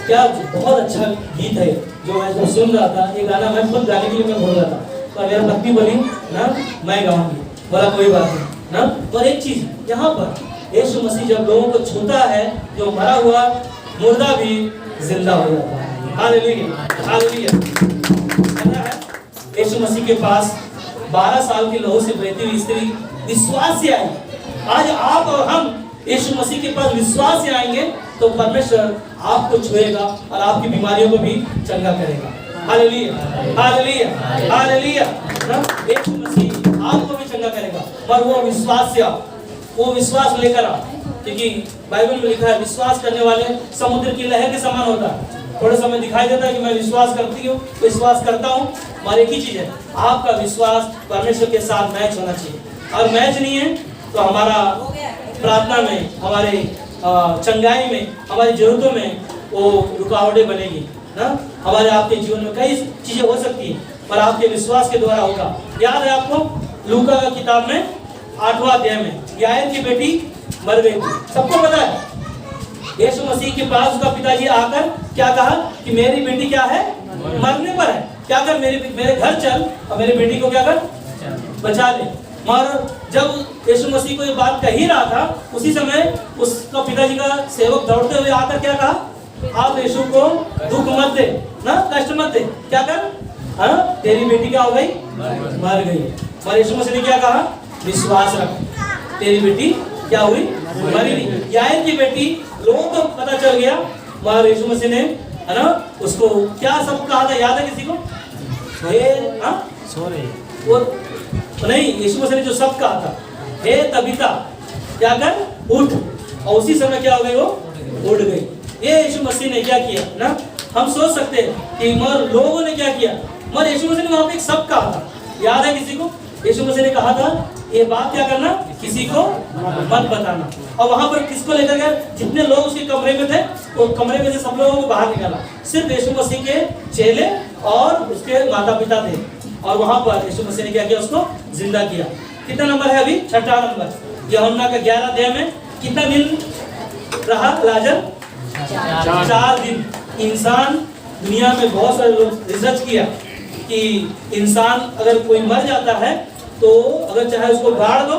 क्या बहुत अच्छा गीत है जो मैं जब सुन रहा था, ये गाना मैं खुद गाने के लिए मैं बोल रहा था, पर मेरा पत्नी बोली ना मैं गाऊंगी, बोला कोई बात नहीं ना। पर एक चीज यहाँ पर, यीशु मसीह जब लोगों को छूता है, जो मरा हुआ मुर्दा भी जिंदा हो जाता है। Hallelujah, hallelujah. यीशु मसीह के पास 12 साल की लहू से बहती हुई स्त्री विश्वास से आई। आज आप और हम यीशु मसीह के पास विश्वास से आएंगे तो परमेश्वर आपको छुएगा और आपकी बीमारियों को भी चंगा करेगा। Hallelujah, hallelujah, hallelujah. Yeshu Masih आपको भी चंगा करेगा, पर वो विश्वास से आओ, वो विश्वास लेकर आओ, क्योंकि बाइबल में लिखा है विश्वास करने वाले समुद्र की लहर के समान होता है। थोड़े समय दिखाई देता है कि मैं विश्वास करती हूँ, विश्वास करता हूँ, और एक ही चीज है, आपका विश्वास परमेश्वर के साथ मैच होना चाहिए। और मैच नहीं है तो हमारा प्रार्थना में, हमारे चंगाई में, हमारी जरूरतों में वो रुकावटें बनेगी ना। हमारे आपके जीवन में कई चीजें हो सकती है, पर आपके विश्वास के द्वारा होगा। याद है आपको लूका का किताब में 8वां अध्याय में याईर की बेटी मर गई थी। सबको पता है यीशु मसीह के पास उसका पिताजी आकर क्या कहा कि मेरी बेटी क्या है, मरने पर है, क्या कर मेरे घर चल और मेरी बेटी को क्या कर, बचा ले। और जब यीशु मसीह को ये बात कह ही रहा था, उसी समय उसका पिताजी का सेवक दौड़ते हुए आकर क्या कहा, आप यीशु को दुख मत दे ना, कष्ट मत दे, क्या कर, हाँ तेरी बेटी क्या हो गई, मर गई। और यीशु मसीह ने क्या कहा, विश्वास रख, तेरी बेटी क्या हुई, मरी नहीं। याईर की बेटी, लोगों को पता चल गया, और यीशु मसीह ने है ना उसको क्या सब कहा था, याद है किसी को? वो नहीं, यीशु मसीह ने जो सब कहा था, हे तबीता क्या कर, उठ, और उसी समय क्या हो गई, वो उठ गई। ये यीशु मसीह ने क्या किया ना। हम सोच सकते हैं कि मगर लोगों ने क्या किया, मगर यीशु मसीह ने वहां पे एक सब कहा था, याद है किसी को? यीशु मसीह ने कहा था ये बात क्या करना, किसी को मत बताना। और वहां पर किसको लेकर गए, जितने लोग उसके कमरे में थे, वो कमरे में से सब लोगों को बाहर निकाला, सिर्फ यीशु मसीह के चेले और उसके माता पिता थे। और वहां पर यीशु मसीह ने क्या किया, उसको जिंदा किया। कितना नंबर है अभी, 6ठा नंबर, यूहन्ना का 11 अध्याय में कितना दिन रहा लाजर, 4 दिन। इंसान, दुनिया में बहुत सारे लोग रिसर्च किया कि इंसान अगर कोई मर जाता है तो अगर चाहे उसको गाड़ दो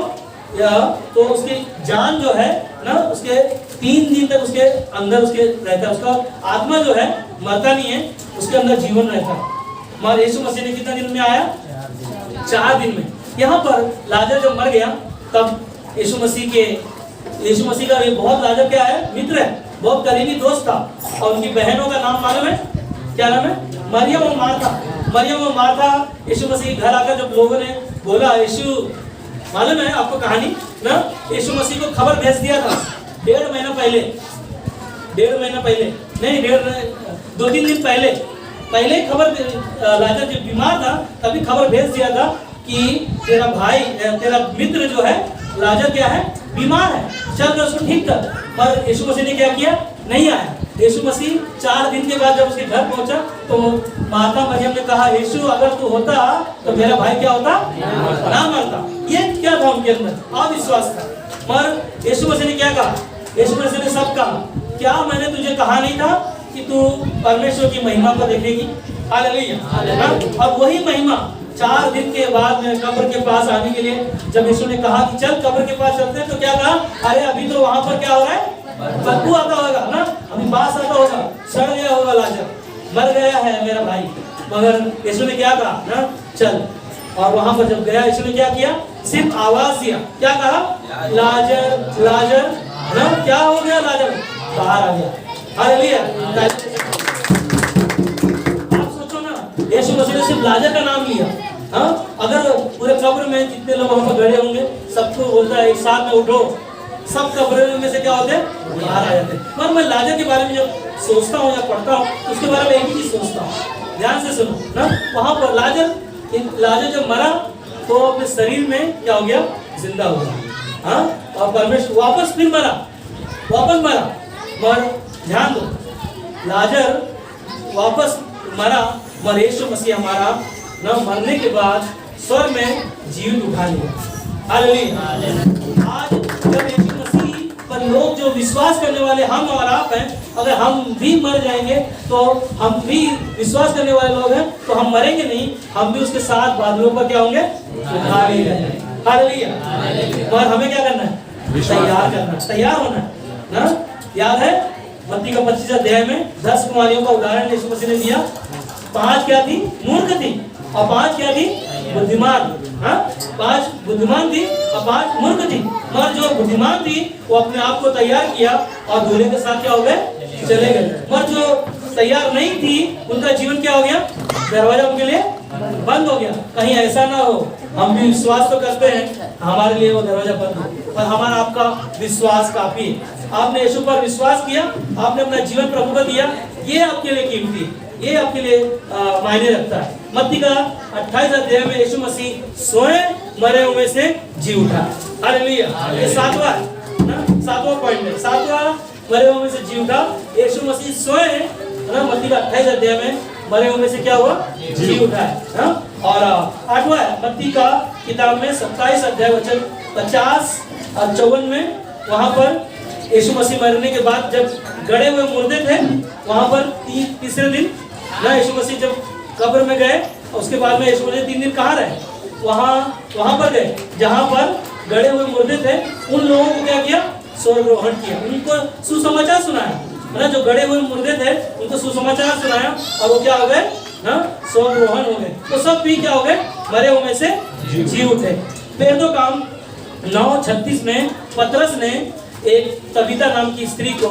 या तो उसकी जान जो है ना, उसके 3 दिन तक उसके अंदर उसके रहता है, उसका आत्मा जो है मरता नहीं है, उसके अंदर जीवन रहता है। मगर यीशु मसीह ने कितना दिन में आया, 4 दिन में। यहाँ पर लाजर जब मर गया तब यीशु मसीह का ये बहुत, लाजर क्या है, मित्र है, बहुत करीबी दोस्त था। और उनकी बहनों का नाम मालूम है, क्या नाम है, मरियम और मार्था। मरियम और मार्था यीशु मसीह के घर आकर जब लोगों ने बोला, यीशु, मालूम है आपको कहानी ना, यीशु मसीह को खबर भेज दिया था 1.5 महीना पहले, 1.5 महीना पहले नहीं, 2-3 दिन पहले खबर, लाजर जब बीमार था तभी खबर भेज दिया था कि तेरा भाई, तेरा मित्र जो है लाजर क्या है, बीमार है, चल कर उसको ठीक कर। पर यीशु मसीह ने क्या किया, नहीं आया। यीशु मसीह 4 दिन के बाद जब उसके घर पहुंचा तो माता मरियम ने कहा, यीशु अगर तू होता तो मेरा भाई क्या होता, ना मरता। ये क्या था उनके अंदर, अविश्वास था। मगर यीशु मसीह ने क्या कहा, यीशु मसीह ने सब कहा, क्या मैंने तुझे कहा नहीं था कि तू परमेश्वर की महिमा को देखेगी। हालेलुया। और वही महिमा 4 दिन के बाद में कब्र के पास आने के लिए जब यीशु ने कहा कि चल कब्र के पास चलते हैं, तो क्या कहा, अरे अभी तो वहां पर क्या हो रहा है, बदबू आता होगा ना, अभी बास आता होगा, सड़ गया होगा लाजर, मर गया है मेरा भाई। मगर यीशु ने क्या कहा ना, चल। और वहां पर जब गया, यीशु ने क्या किया, सिर्फ आवाज दिया, क्या कहा, लाजर लाजर ना, क्या हो गया, लाजर बाहर आ गया। हालेलुया। आप सोचो ना, यीशु मसीह ने सिर्फ लाजर का नाम लिया, हाँ, अगर पूरे कब्र में जितने लोग वहां पर गड़े होंगे सबको बोलता है एक साथ में उठो, सब कब्र में से क्या होते हैं, बाहर आ जाते हैं। पर मैं लाजर के बारे में जब सोचता हूँ या पढ़ता हूँ, उसके बारे में एक ही चीज सोचता हूँ, ध्यान से सुनो ना। वहां पर लाजर जब मरा तो अपने शरीर में क्या हो गया, जिंदा हो गया, हाँ, और परमेश्वर वापस फिर मरा। मगर ध्यान दो, लाजर वापस मरा, मगर यीशु मसीह हमारा न मरने के बाद स्वर्ग में जीवित उठा लिया। हालेलुया। आज जब यीशु मसीह पर लोग जो विश्वास करने वाले हम और आप हैं, अगर हम भी मर जाएंगे तो हम भी विश्वास करने वाले लोग हैं, तो हम मरेंगे नहीं, हम भी उसके साथ बादलों पर क्या होंगे, उठा लिए जाएंगे। हालेलुया। और हमें क्या करना है, तैयार होना है ना। याद है मत्ती का 25 अध्याय में 10 कुमारियों का उदाहरण यीशु मसीह ने दिया। 5 क्या थी, मूर्ख थी, और 5 क्या थी, बुद्धिमान। हाँ, 5 बुद्धिमान थी और 5 मूर्ख थी। मगर जो बुद्धिमान थी वो अपने आप को तैयार किया और दूल्हे के साथ क्या हो गए, चले गए। मगर जो तैयार नहीं थी उनका जीवन क्या हो गया, दरवाजा उनके लिए बंद हो गया। कहीं ऐसा ना हो, हम भी विश्वास तो करते हैं, हमारे लिए वो दरवाजा बंद हो, पर हमारा आपका विश्वास काफी है। आपने यीशु पर विश्वास किया, आपने अपना जीवन प्रभु को दिया, ये आपके लिए कीमती, ये आपके लिए मायने रखता है। मत्ती का 28 अध्याय में यीशु मसीह स्वयं मरे हुए से जी उठा। हालेलुया। ये 7वां पॉइंट है, 7वां मरे हुए से जी उठा। यीशु मसीह स्वयं ना मत्ती का 28 अध्याय में मरे हुए से क्या हुआ, जी उठा है। और 8वां है मत्ती का किताब में 27 अध्याय वचन 50 और 54 में वहां पर यीशु मसीह मरने के बाद जब गड़े हुए मुर्दे थे, वहां पर तीसरे दिन ना यीशु मसीह जब कब्र में गए, उसके बाद में यीशु मसीह 3 दिन कहाँ रहे? वहां पर गए जहां पर गड़े हुए मुर्दे थे। उन लोगों को क्या किया? स्वर्गरोहण किया, उनको सुसमाचार सुनाया ना। जो गड़े हुए मुर्दे थे उनको सुसमाचार सुनाया और वो क्या हो गए? स्वर्गरोहण हो गए। तो सब भी क्या हो गए? मरे हुए में से जी उठे। फिर तो काम 9:36 में पतरस ने एक तबीता नाम की स्त्री को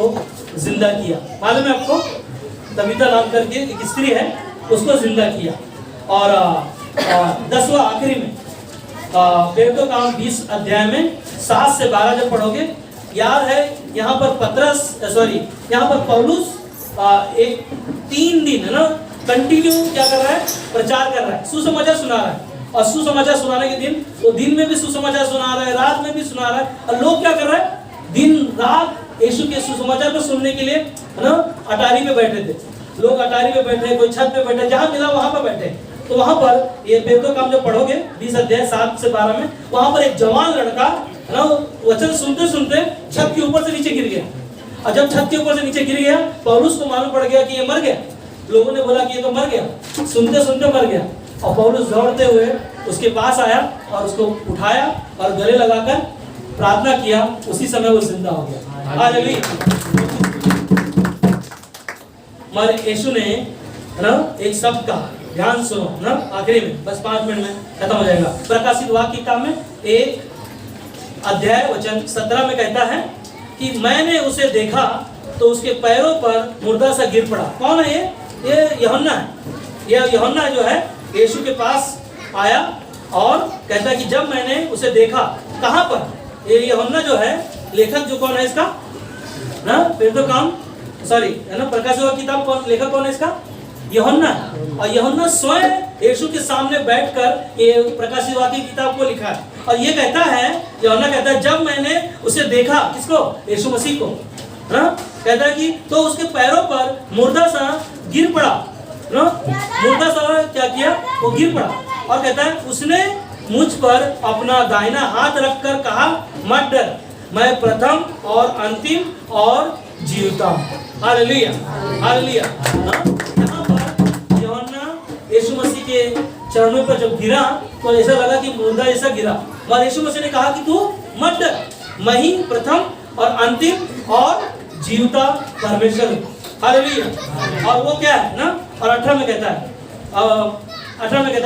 जिंदा किया। मालूम है आपको? तबीता नाम करके एक स्त्री है, उसको जिंदा किया। और 10वां आखिरी में प्रेरितों काम 20 अध्याय में 7 से 12 जब पढ़ोगे, याद है यहाँ पर यहाँ पर पौलुस एक 3 दिन है ना कंटिन्यू क्या कर रहा है? प्रचार कर रहा है, सुसमाचार सुना रहा है। और सुसमाचार सुनाने के दिन वो दिन में भी सुसमाचार सुना रहा है, रात में भी सुना रहा है। और लोग क्या कर रहे हैं? दिन रात यीशु के सुसमाचार को सुनने के लिए है ना अटारी पे बैठे थे। लोग अटारी पे बैठे, कोई छत पे बैठे, जहां मिला वहां पर बैठे। तो वहां पर ये प्रेरितों काम जब पढ़ोगे 20 अध्याय 7 से 12 में, वहां पर एक जवान लड़का है ना वचन सुनते सुनते छत के ऊपर से नीचे गिर गया। और जब छत के ऊपर से नीचे गिर गया, पौलुस को मालूम पड़ गया कि ये मर गया। लोगों ने बोला कि ये तो मर गया, सुनते सुनते मर गया। और पौलुस दौड़ते हुए उसके पास आया और उसको उठाया और गले लगाकर प्रार्थना किया। उसी समय वो जिंदा हो गया। हालेलुया। मर यीशु ने ना एक शब्द का ध्यान सुनो ना, आखिरी में बस 5 मिनट में खत्म हो जाएगा। प्रकाशित वाक्य किताब में 1 अध्याय वचन 17 में कहता है कि मैंने उसे देखा तो उसके पैरों पर मुर्दा सा गिर पड़ा। कौन है ये यूहन्ना है। ये यूहन्ना जो है यीशु के पास आया और कहता है कि जब मैंने उसे देखा, कहां पर? ये यूहन्ना जो है, लेखक जो कौन है इसका ना, फिर तो काम है ना प्रकाशित वाक्य किताब कौन लेखक कौन है इसका? यूहन्ना। और यूहन्ना स्वयं यीशु के सामने बैठकर ये प्रकाशित वाक्य किताब को लिखा है। और ये कहता है, यूहन्ना कहता है जब मैंने उसे देखा, किसको? यीशु मसीह को ना, कहता है कि तो उसके पैरों पर मुर्दा सा गिर पड़ा ना। मुर्दा सा क्या किया? वो गिर पड़ा। और कहता है उसने मुझ पर अपना दाहिना हाथ रखकर कहा, मत डर, मैं प्रथम और अंतिम और जीवता हूं। Hallelujah, hallelujah. यहाँ पर यूहन्ना यीशु मसीह के चरणों पर जब गिरा तो ऐसा लगा कि मुर्दा जैसा गिरा। और यीशु मसीह ने कहा कि तू मत डर, मैं ही प्रथम और अंतिम और जीवता परमेश्वर हूं। हालेलुया। और वो क्या है ना, और 18 में कहता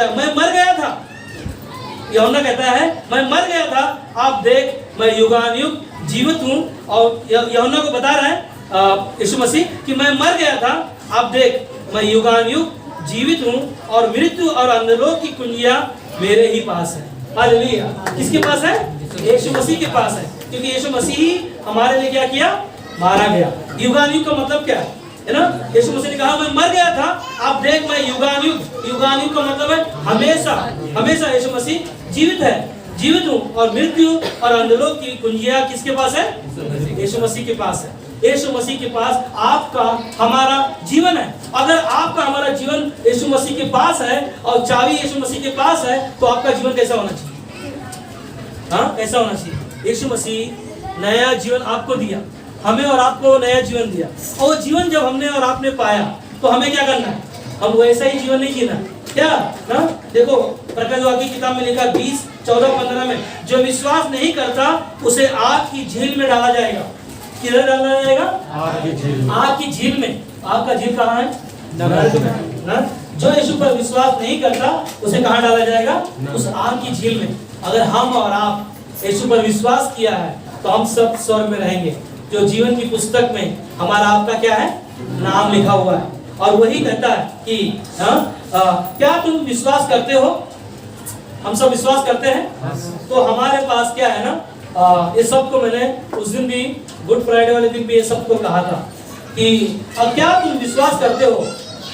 है मैं मर गया था। यूहन्ना कहता है मैं मर गया था, आप देख मैं युगानुयुग जीवित हूं। और यूहन्ना को बता रहा है यीशु मसीह कि मैं मर गया था, आप देख मैं युगानुयुग जीवित हूं और मृत्यु और अंधलोक की कुंजियां मेरे ही पास है। हालेलुया। किसके पास है? यीशु मसीह के पास है। क्योंकि यीशु मसीह हमारे लिए क्या किया? मारा गया। युगानुयुग का मतलब क्या है ना? यीशु मसीह ने कहा मैं मर गया था, आप देख मैं युगानुयुग। युगानुयुग का मतलब है हमेशा हमेशा यीशु मसीह जीवित है, जीवित हूं। और मृत्यु और अंधलोक की कुंजियां किसके पास है? यीशु मसीह के पास है। यीशु मसीह के पास आपका हमारा जीवन है। अगर आपका हमारा जीवन यीशु मसीह के पास है और चाबी यीशु मसीह के पास है, तो आपका जीवन कैसा होना चाहिए? हाँ, कैसा होना चाहिए? यीशु मसीह नया जीवन आपको दिया, हमें और आपको नया जीवन दिया। और वो जीवन जब हमने और आपने पाया तो हमें क्या करना है? हम वैसा ही जीवन नहीं जीना क्या ना? देखो प्रकाशित वाक्य किताब में लिखा 20:14-15 में, जो विश्वास नहीं करता उसे आग की झील में डाला जाएगा। किधर डाला जाएगा? आग की झील में। आग का झील कहाँ है? नरक में ना। जो यीशु पर विश्वास नहीं करता उसे कहाँ डाला जाएगा? उस आग की झील में। अगर हम और आप यीशु पर विश्वास किया है तो हम सब स्वर्ग में रहेंगे, जो जीवन की पुस्तक में हमारा आपका क्या है? नाम लिखा हुआ है। और वही कहता है कि क्या तुम विश्वास करते हो? हम सब विश्वास करते हैं। तो हमारे पास क्या है ना, ये सब को मैंने उस दिन भी गुड फ्राइडे वाले दिन भी ये सब को कहा था कि क्या तुम विश्वास करते हो?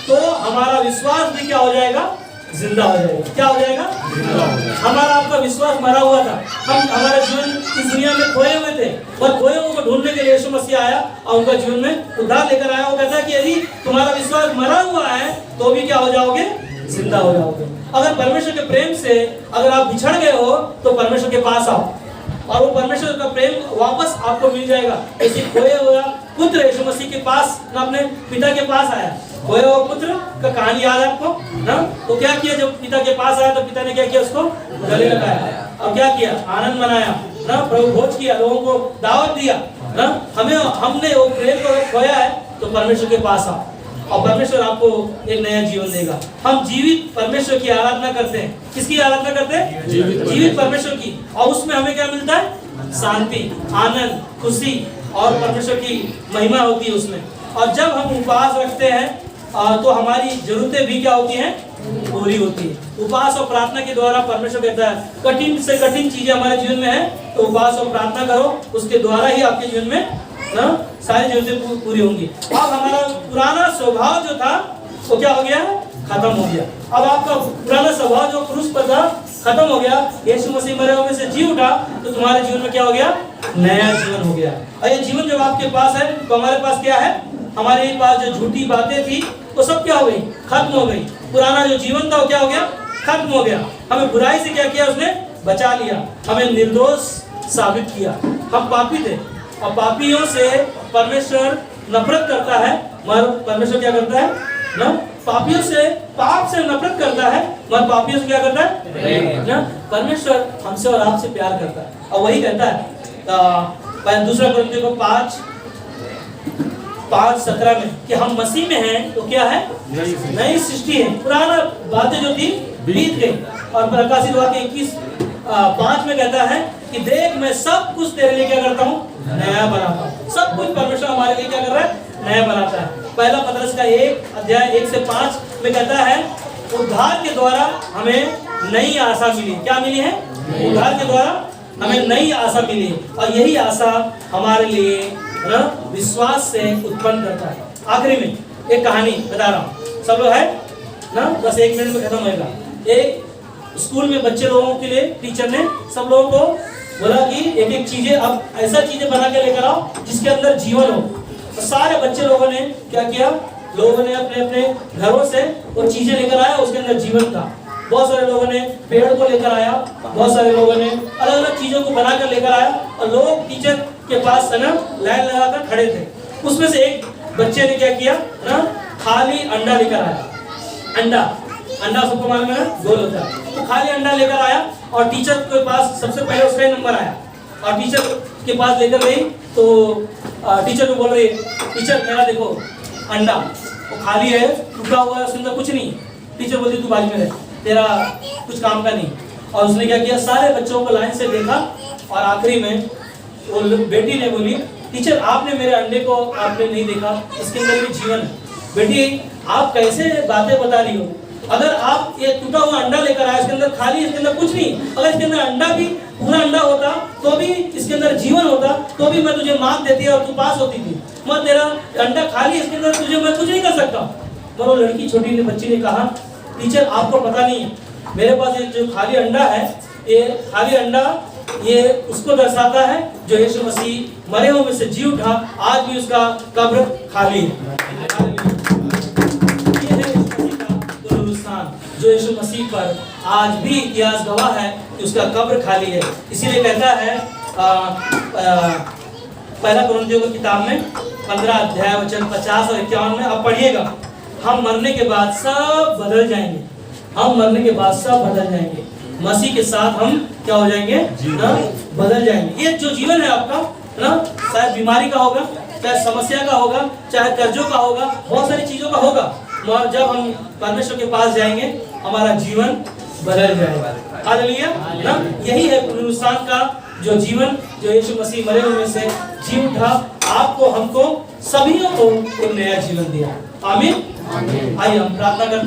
तो हमारा विश्वास भी क्या हो जाएगा? जिंदा हो जाएगा। क्या हो जाएगा? हमारा आपका विश्वास मरा हुआ था। हम हमारे जीवन इस दुनिया में खोए हुए थे और खोए हुए को ढूंढने के लिए यीशु मसीह आया और उनका जीवन में उद्धार लेकर आया। वो कहता है कि यदि तुम्हारा विश्वास मरा हुआ है तो भी क्या हो जाओगे? जिंदा हो जाओगे। अगर परमेश्वर के प्रेम से अगर आप बिछड़ गए हो तो परमेश्वर के पास आओ और वो परमेश्वर का प्रेम वापस आपको मिल जाएगा। इसी खोए हुआ पुत्र यीशु मसीह के पास ना अपने पिता के पास आया। खोए हुआ पुत्र का कहानी याद है आपको ना? तो क्या किया जब पिता के पास आया तो पिता ने क्या किया, उसको गले लगाया और क्या किया, आनंद मनाया ना, प्रभु भोज किया, लोगों को दावत दिया ना। हमने वो प्रेम को खोया है तो परमेश्वर के पास आओ और परमेश्वर आपको एक नया जीवन देगा। हम जीवित परमेश्वर की आराधना करते हैं। किसकी आराधना करते हैं? जीवित परमेश्वर की। और उसमें हमें क्या मिलता है? शांति, आनंद, खुशी और परमेश्वर की महिमा होती है उसमें। और जब हम उपवास रखते हैं तो हमारी जरूरतें भी क्या होती हैं? पूरी होती है। उपवास और प्रार्थना के द्वारा परमेश्वर कहता है कठिन से कठिन चीजें हमारे जीवन में है तो उपवास और प्रार्थना करो, उसके द्वारा ही आपके जीवन में ना सारी जरूरतें पूरी होंगी। अब हमारा पुराना स्वभाव जो था वो क्या हो गया? खत्म हो गया। अब आपका पुराना स्वभाव जो क्रूस पर था खत्म हो गया। यीशु मसीह मरे हुए में से जी उठा तो तुम्हारे जीवन में क्या हो गया? नया जीवन हो गया। और ये जीवन जब आपके पास है तो हमारे पास क्या है? हमारे पास जो झूठी बातें थी वो सब क्या हो गई? खत्म हो गई। पुराना जो जीवन था वो क्या हो गया? खत्म हो गया। हमें बुराई से क्या किया? उसने बचा लिया, हमें निर्दोष साबित किया। हम पापी थे और पापियों से परमेश्वर नफरत करता है, मगर परमेश्वर क्या करता है ना? पापियों से, पाप से नफरत करता है, मगर पापियों से क्या करता है ना? परमेश्वर हमसे और आपसे प्यार करता है। और वही कहता है दूसरा कुरिन्थियों को 5:17 में कि हम मसीह में हैं तो क्या है? नई सृष्टि है। पुराना बातें जो थी बीत गई। और प्रकाशित वाक्य 21:5 में कहता है कि देख मैं सब कुछ तेरे लिए क्या करता हूँ? नया बनाता हूँ। सब कुछ परमेश्वर हमारे लिए क्या कर रहा है? नया बनाता है। पहला पतरस का 1:1-5 में कहता है उद्धार के द्वारा हमें नई आशा मिली। क्या मिली है? उद्धार के द्वारा हमें नई आशा मिली और यही आशा हमारे लिए ना विश्वास से उत्पन्न करता है। आखिरी में एक कहानी बता रहा हूँ, सब लोग है ना, बस 1 मिनट में खत्म होएगा। एक स्कूल में बच्चे लोगों के लिए टीचर ने सब लोगों को बोला कि एक एक चीजें, अब ऐसा चीजें बना के लेकर आओ जिसके अंदर जीवन हो। तो सारे बच्चे लोगों ने क्या किया? लोगों ने अपने अपने घरों से वो चीजें लेकर आया, उसके अंदर जीवन था। बहुत सारे लोगों ने पेड़ को लेकर आया, बहुत सारे लोगों ने अलग अलग चीजों को बनाकर लेकर आया और लोग टीचर के पास है ना लाइन लगाकर खड़े थे। उसमें से एक बच्चे ने क्या किया ना, खाली अंडा लेकर आया। अंडा सबको मालूम है ना, गोल होता है। तो खाली अंडा लेकर आया और टीचर के पास सबसे पहले उसका ही नंबर आया और टीचर के पास लेकर गई तो टीचर को बोल रही टीचर मेरा देखो अंडा वो खाली है, टूटा हुआ है, उसके अंदर कुछ नहीं। टीचर बोलती तू बाजू में रह, तेरा कुछ काम का नहीं। और उसने क्या किया? सारे बच्चों को लाइन से देखा और आखिरी में वो बेटी ने बोली टीचर आपने मेरे अंडे को आपने नहीं देखा, इसके अंदर भी जीवन है। बेटी आप कैसे बातें बता रही हो? अगर आप ये टूटा हुआ अंडा लेकर आए, इसके अंदर खाली, इसके अंदर कुछ नहीं, अगर इसके अंदर अंडा भी पूरा अंडा होता तो भी इसके अंदर जीवन होता तो भी मैं तुझे मार्क देती और तू पास होती थी। मगर तेरा अंडा खाली, इसके अंदर तुझे मैं कुछ नहीं कर सकता। पर वो लड़की छोटी बच्ची ने कहा टीचर आपको पता नहीं है, मेरे पास ये जो खाली अंडा है, ये खाली अंडा ये उसको दर्शाता है जो यीशु मसीह मरे हुए में से जी उठा, आज भी उसका कब्र खाली है। ये है यीशु मसीह का पुनरुत्थान जो यीशु मसीह पर आज भी इतिहास गवाह है कि उसका कब्र खाली है। इसीलिए कहता है पहला कुरिन्थियों की किताब में 15:50 और 51 में आप पढ़िएगा, हम मरने के बाद सब बदल जाएंगे। हम मरने के बाद सब बदल जाएंगे, मसीह के साथ हम क्या हो जाएंगे ना, बदल जाएंगे। ये जो जीवन है आपका ना, चाहे बीमारी का होगा, चाहे समस्या का होगा, चाहे कर्जों का होगा, बहुत सारी चीजों का होगा, मगर जब हम परमेश्वर के पास जाएंगे हमारा जीवन बदल जाएगा। हालेलुया ना, यही है पुनरुत्थान का जो जीवन जो यीशु मसीह मरे हुए से जी उठा, आपको हमको सभी को एक नया जीवन दिया। आमीन। आइए हम प्रार्थना करते हैं।